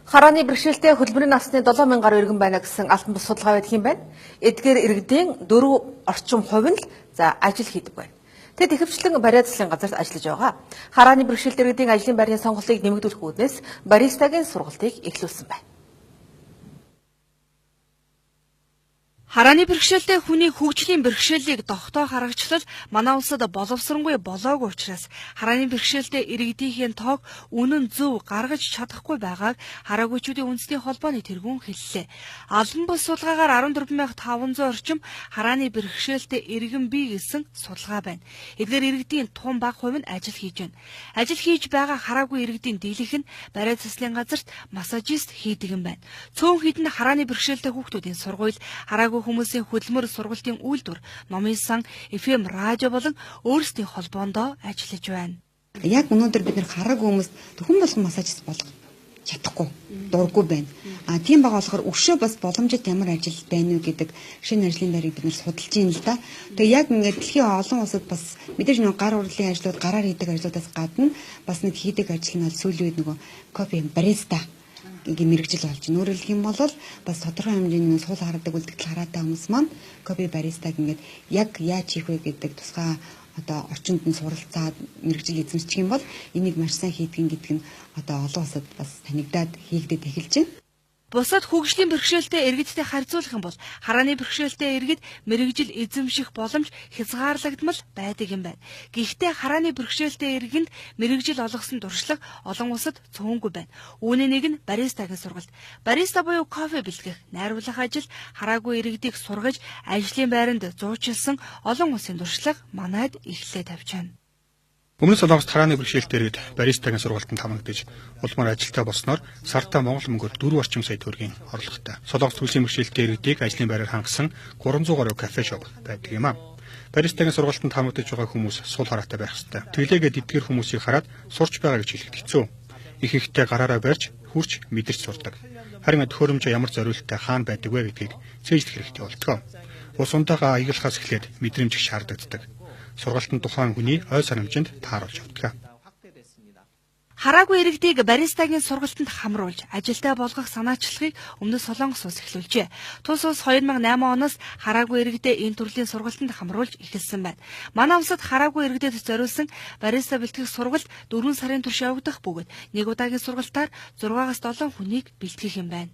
Харааны бэрхшээлтэй хөдөлмөрийн насны 7000 гаруй иргэн байна гэсэн алтан бус судалгаа байдаг юм байна. Эдгээр иргэдийн 4 орчим хувь нь ажил хийдэг байна. Тэд ихэвчлэн бариа заслын газарт ажиллаж байгаа. Харааны бэрхшээлтэй иргэдийн ажлын байрны сонголтыг нэмэгдүүлэх үүднээс баристагийн сургалтыг эхлүүлсэн байна. Харааны бэрхшээлтэй хүний хөгжлийн бэрхшээлийг тогтоо харагчлал манай улсад боловсронгүй болоогүй учраас харааны бэрхшээлтэй иргэдийнхээ тоог үнэн зөв гаргаж чадахгүй байгааг хараагүйчүүдийн үндэсний холбооны тэргүүн хэллээ. Албан бус судалгаагаар 14500 орчим харааны бэрхшээлтэй иргэн бий гэсэн судалгаа байна. Эдгээр иргэдийн тун бага хувь нь ажил хийж байна. Ажил хийж байгаа хараагүй иргэдийн дийлэнх нь бариа заслын газарт массажист хийдэг юм байна. Цөөн хэдэн харааны бэрхшээлтэй хүүхдүүдийн сургууль, хараагүй хүмүүсийн хөдөлмөр сургалтын үйлдвэр, номын сан, FM радио болон өөрсдийн холбоондоо ажиллаж байна. Яг өнөөдөр бид нэр хараагүй хүмүүст зөвхөн болгон массажист болгох чадахгүй, дурггүй байна. Тийм байгаа болохоор өшөө бас боломжит ямар ажил байна уу гэдэг шинэ ажлын байрыг бид нэр судалж байна л да. Тэгээ яг ингээд дэлхийн олон улсад бас мэдээж нэг гар урлын ажлууд, гараар хийдэг ажлуудаас гадна бас нэг хийдэг ажил нь бол сүүлийн үед нөгөө кофе бариста мэрэгжил болж байна. Өөрөөр хэлэх юм бол бас тодорхой хэмжээний суул харадаг үлдэгдэл хараатай хүмүүс маань кофе баристаг ингээд яг яаж хийх вэ гэдэг тусгай орчинд нь суралцаад мэрэгжил эзэмшчих юм бол энийг маш сайн хийдгэн гэдэг нь олон улсад бас танигдаад хийгдэж эхэлж байна. Бусад хөгжлийн бэрхшээлтэй иргэдтэй харьцуулах юм бол харааны бэрхшээлтэй иргэд мэрэгжил эзэмших боломж хязгаарлагдмал байдаг юм байна. Гэхдээ харааны бэрхшээлтэй иргэнд мэрэгжил олгосон дуршлаг олон улсад цөөнгүй байна. Үүний нэг нь баристагийн сургалт. Бариста буюу кофе бэлтгэх, найруулах ажил хараагүй иргэдийг сургаж, ажлын байранд зуучлсан олон улсын дуршлаг манайд эхлээд тавьж байна. Өмнө Солонгост харааны бэрхшээлтэй иргэд баристагийн сургалтанд хамрагдаж улмаар ажилтаа болсноор сартаа Монгол мөнгөөр 4 орчим сая төгрөгийн орлоготой. Солонгост хөгжлийн бэрхшээлтэй иргэдийг ажлын байраар хангасан 300 гаруй кафе шоп байдаг юм а. Баристагийн сургалтанд хамрагдаж байгаа хүмүүс сул хараатай байх ёстой. Тэглээгээд эдгээр хүмүүсийг хараад сурч байгаа гэж хэлэхэд хэцүү. Их ихтэй гараараа барьж хурч мэдэрч сурдаг. Харин төхөөрөмж ямар зориулттай хаана байдаг вэ гэдгийг цээжлэх хэрэгтэй болтгоо. Ус унтаагаа аяглахаас эхлээд мэдрэмж шаарддаг. Сургалтын тухайн хүний ой санамжинд тааруулж авдаг. Хараагүй иргэдийг баристагийн сургалтанд хамруулж ажилтаа болгох санаачлагыг өмнө Солонгос улс эхлүүлжээ. Тус улс 2008 оноос хараагүй иргэдээ энэ төрлийн сургалтанд хамруулж эхэлсэн байна. Манай улсад хараагүй иргэдэд зориулсан бариста бэлтгэх сургалт 4 сарын турш явагдах бөгөөд нэг удаагийн сургалтаар 6-7 хүнийг бэлтгэх юм байна.